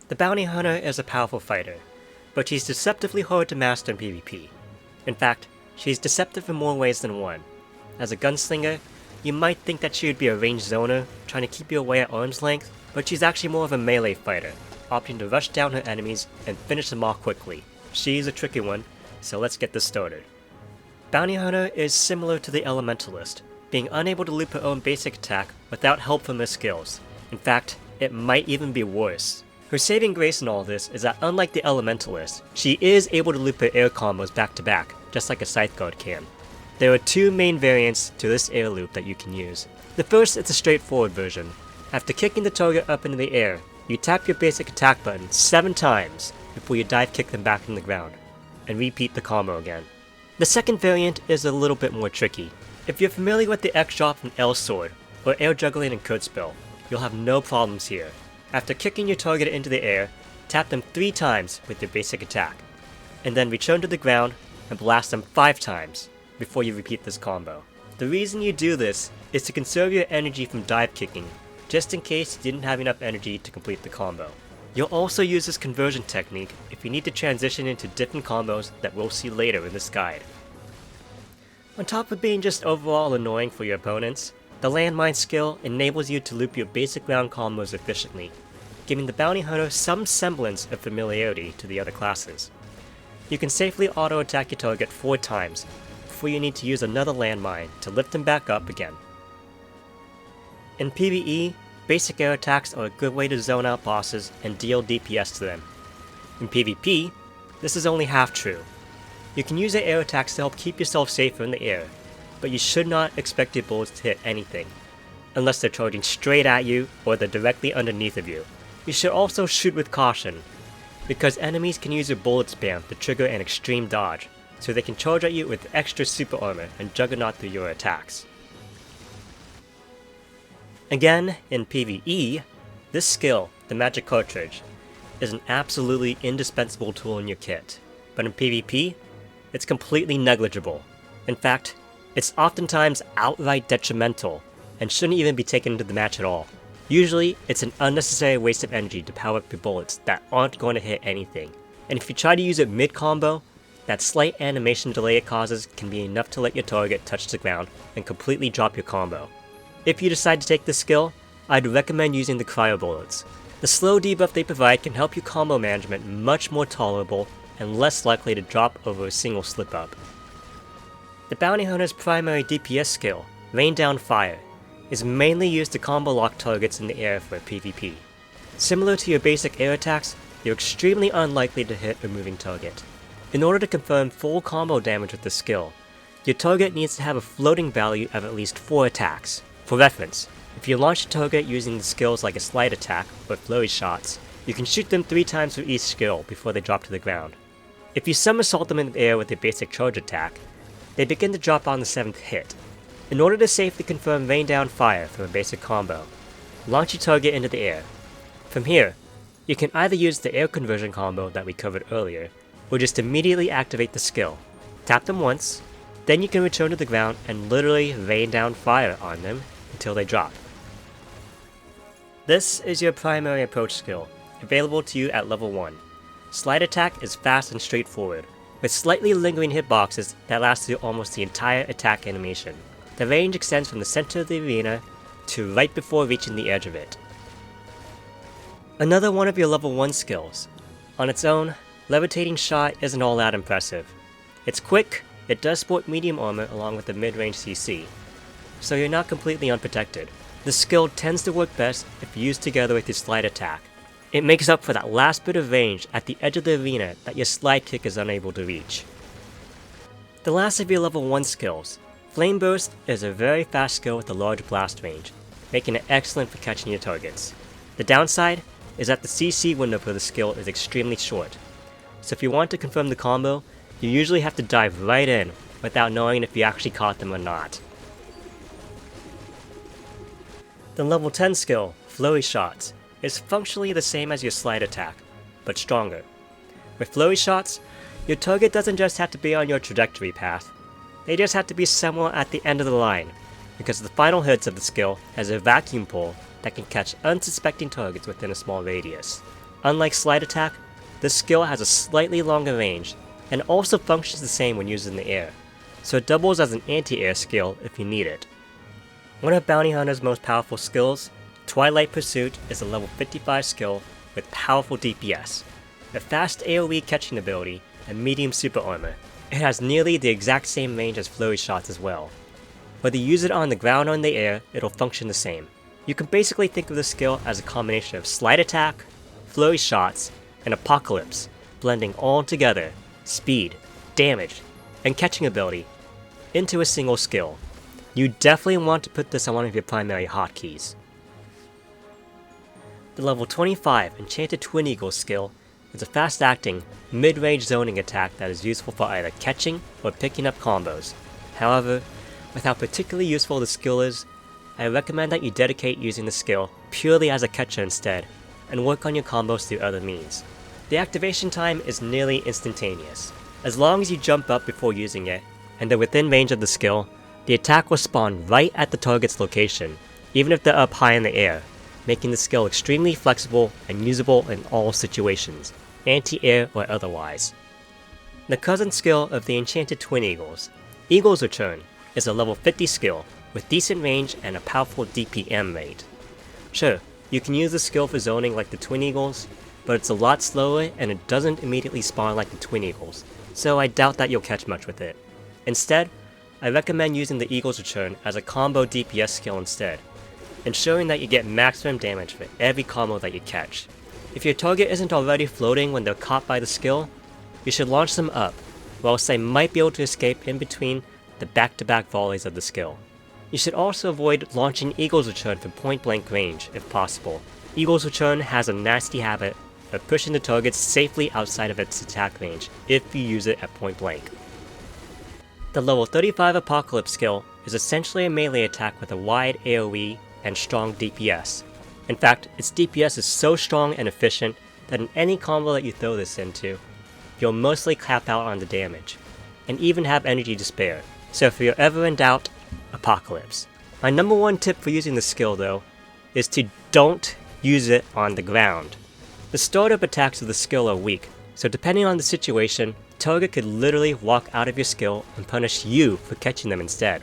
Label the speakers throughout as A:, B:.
A: The bounty hunter is a powerful fighter, but she's deceptively hard to master in PvP. In fact, she's deceptive in more ways than one. As a gunslinger, you might think that she would be a ranged zoner, trying to keep you away at arm's length, but she's actually more of a melee fighter, opting to rush down her enemies and finish them off quickly. She's a tricky one, so let's get this started. Bounty Hunter is similar to the Elementalist, being unable to loop her own basic attack without help from her skills. In fact, it might even be worse. Her saving grace in all this is that unlike the Elementalist, she is able to loop her air combos back to back, just like a Scythe Guard can. There are two main variants to this air loop that you can use. The first is a straightforward version. After kicking the target up into the air, you tap your basic attack button 7 times before you dive kick them back in the ground, and repeat the combo again. The second variant is a little bit more tricky. If you're familiar with the X drop from L Sword, or air juggling in Kurzspiel, you'll have no problems here. After kicking your target into the air, tap them 3 times with your basic attack, and then return to the ground and blast them 5 times before you repeat this combo. The reason you do this is to conserve your energy from dive kicking, just in case you didn't have enough energy to complete the combo. You'll also use this conversion technique if you need to transition into different combos that we'll see later in this guide. On top of being just overall annoying for your opponents, the landmine skill enables you to loop your basic ground combos efficiently, giving the bounty hunter some semblance of familiarity to the other classes. You can safely auto-attack your target 4 times, before you need to use another landmine to lift them back up again. In PvE, basic air attacks are a good way to zone out bosses and deal DPS to them. In PvP, this is only half true. You can use your air attacks to help keep yourself safer in the air, but you should not expect your bullets to hit anything, unless they're charging straight at you or they're directly underneath of you. You should also shoot with caution, because enemies can use your bullet spam to trigger an extreme dodge, so they can charge at you with extra super armor and juggernaut through your attacks. Again, in PvE, this skill, the magic cartridge, is an absolutely indispensable tool in your kit, but in PvP, it's completely negligible. In fact, it's oftentimes outright detrimental, and shouldn't even be taken into the match at all. Usually, it's an unnecessary waste of energy to power up your bullets that aren't going to hit anything, and if you try to use it mid-combo, that slight animation delay it causes can be enough to let your target touch the ground and completely drop your combo. If you decide to take this skill, I'd recommend using the cryo bullets. The slow debuff they provide can help your combo management much more tolerable and less likely to drop over a single slip up. The bounty hunter's primary DPS skill, Rain Down Fire, is mainly used to combo lock targets in the air for PvP. Similar to your basic air attacks, you're extremely unlikely to hit a moving target. In order to confirm full combo damage with this skill, your target needs to have a floating value of at least 4 attacks. For reference, if you launch a target using the skills like a slide attack or flurry shots, you can shoot them 3 times for each skill before they drop to the ground. If you somersault them in the air with your basic charge attack, they begin to drop on the 7th hit. In order to safely confirm Rain Down Fire from a basic combo, launch your target into the air. From here, you can either use the air conversion combo that we covered earlier, or just immediately activate the skill. Tap them once, then you can return to the ground and literally rain down fire on them until they drop. This is your primary approach skill, available to you at level 1. Slide attack is fast and straightforward, with slightly lingering hitboxes that last through almost the entire attack animation. The range extends from the center of the arena to right before reaching the edge of it. Another one of your level 1 skills. On its own, Levitating Shot isn't all that impressive. It's quick, it does sport medium armor along with the mid-range CC, so you're not completely unprotected. This skill tends to work best if used together with your slide attack. It makes up for that last bit of range at the edge of the arena that your slide kick is unable to reach. The last of your level 1 skills, Flame Burst, is a very fast skill with a large blast range, making it excellent for catching your targets. The downside is that the CC window for the skill is extremely short, so if you want to confirm the combo, you usually have to dive right in without knowing if you actually caught them or not. The level 10 skill, Flurry Shots, is functionally the same as your slide attack, but stronger. With Flurry Shots, your target doesn't just have to be on your trajectory path, they just have to be somewhere at the end of the line, because the final hits of the skill has a vacuum pull that can catch unsuspecting targets within a small radius. Unlike Slide Attack, this skill has a slightly longer range, and also functions the same when used in the air, so it doubles as an anti-air skill if you need it. One of Bounty Hunter's most powerful skills, Twilight Pursuit, is a level 55 skill with powerful DPS, a fast AoE catching ability, and medium super armor. It has nearly the exact same range as Flurry shots as well. Whether you use it on the ground or in the air, it'll function the same. You can basically think of this skill as a combination of Slide Attack, Flurry shots, and Apocalypse, blending all together, speed, damage, and catching ability, into a single skill. You definitely want to put this on one of your primary hotkeys. The level 25 Enchanted Twin Eagles skill is a fast-acting, mid-range zoning attack that is useful for either catching or picking up combos. However, with how particularly useful the skill is, I recommend that you dedicate using the skill purely as a catcher instead, and work on your combos through other means. The activation time is nearly instantaneous. As long as you jump up before using it, and they're within range of the skill, the attack will spawn right at the target's location, even if they're up high in the air, making the skill extremely flexible and usable in all situations, anti-air or otherwise. The cousin skill of the Enchanted Twin Eagles, Eagle's Return, is a level 50 skill with decent range and a powerful DPM rate. Sure, you can use the skill for zoning like the Twin Eagles, but it's a lot slower and it doesn't immediately spawn like the Twin Eagles, so I doubt that you'll catch much with it. Instead, I recommend using the Eagle's Return as a combo DPS skill instead, ensuring that you get maximum damage for every combo that you catch. If your target isn't already floating when they're caught by the skill, you should launch them up, or else they might be able to escape in between the back-to-back volleys of the skill. You should also avoid launching Eagle's Return from point-blank range if possible. Eagle's Return has a nasty habit of pushing the target safely outside of its attack range if you use it at point-blank. The level 35 Apocalypse skill is essentially a melee attack with a wide AoE and strong DPS. In fact, its DPS is so strong and efficient that in any combo that you throw this into, you'll mostly cap out on the damage, and even have energy to spare. So if you're ever in doubt, Apocalypse. My number one tip for using this skill though, is to don't use it on the ground. The startup attacks of the skill are weak, so depending on the situation, target could literally walk out of your skill and punish you for catching them instead.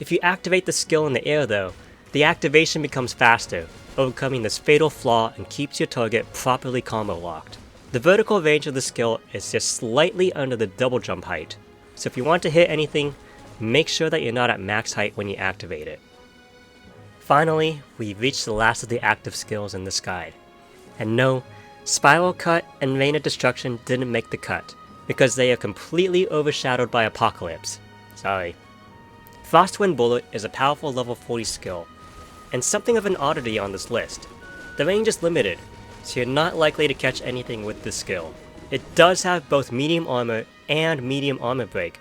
A: If you activate the skill in the air though, the activation becomes faster, overcoming this fatal flaw and keeps your target properly combo locked. The vertical range of the skill is just slightly under the double jump height, so if you want to hit anything, make sure that you're not at max height when you activate it. Finally, we've reached the last of the active skills in this guide. And no, Spiral Cut and Rain of Destruction didn't make the cut, because they are completely overshadowed by Apocalypse. Sorry. Frostwind Bullet is a powerful level 40 skill, and something of an oddity on this list. The range is limited, so you're not likely to catch anything with this skill. It does have both medium armor and medium armor break,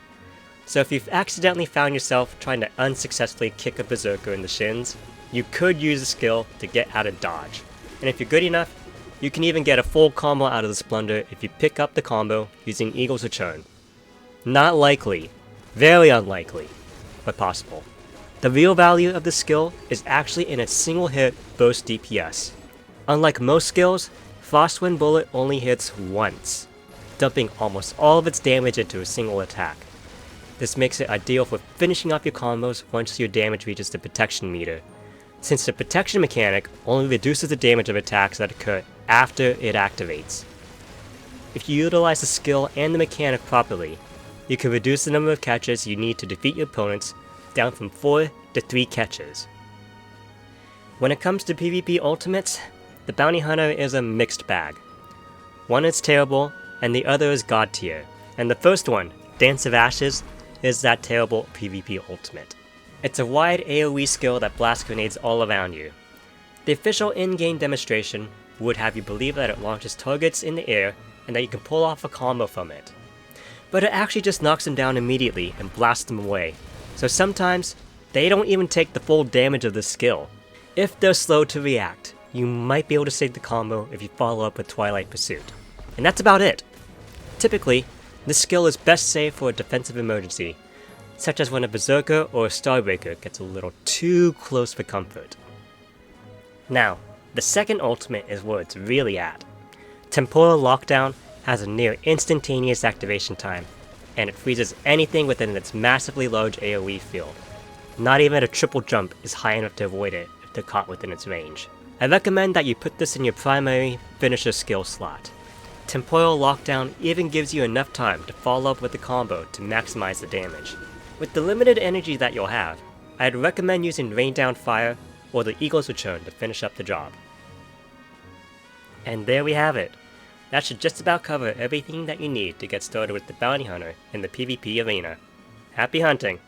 A: so if you've accidentally found yourself trying to unsuccessfully kick a berserker in the shins, you could use the skill to get out of dodge. And if you're good enough, you can even get a full combo out of the Splendor if you pick up the combo using Eagle's Return. Not likely, very unlikely, but possible. The real value of this skill is actually in its single hit burst DPS. Unlike most skills, Frostwind Bullet only hits once, dumping almost all of its damage into a single attack. This makes it ideal for finishing off your combos once your damage reaches the protection meter, since the protection mechanic only reduces the damage of attacks that occur after it activates. If you utilize the skill and the mechanic properly, you can reduce the number of catches you need to defeat your opponents down from 4 to 3 catches. When it comes to PvP ultimates, the Bounty Hunter is a mixed bag. One is terrible, and the other is god tier, and the first one, Dance of Ashes, is that terrible PvP ultimate. It's a wide AoE skill that blasts grenades all around you. The official in-game demonstration would have you believe that it launches targets in the air and that you can pull off a combo from it. But it actually just knocks them down immediately and blasts them away, so sometimes they don't even take the full damage of this skill. If they're slow to react, you might be able to save the combo if you follow up with Twilight Pursuit. And that's about it. Typically, this skill is best saved for a defensive emergency, such as when a Berserker or a Starbreaker gets a little too close for comfort. Now, the second ultimate is where it's really at. Temporal Lockdown has a near instantaneous activation time, and it freezes anything within its massively large AoE field. Not even a triple jump is high enough to avoid it if they're caught within its range. I recommend that you put this in your primary finisher skill slot. Temporal Lockdown even gives you enough time to follow up with the combo to maximize the damage. With the limited energy that you'll have, I'd recommend using Rain Down Fire or the Eagle's Return to finish up the job. And there we have it. That should just about cover everything that you need to get started with the Bounty Hunter in the PvP arena. Happy hunting!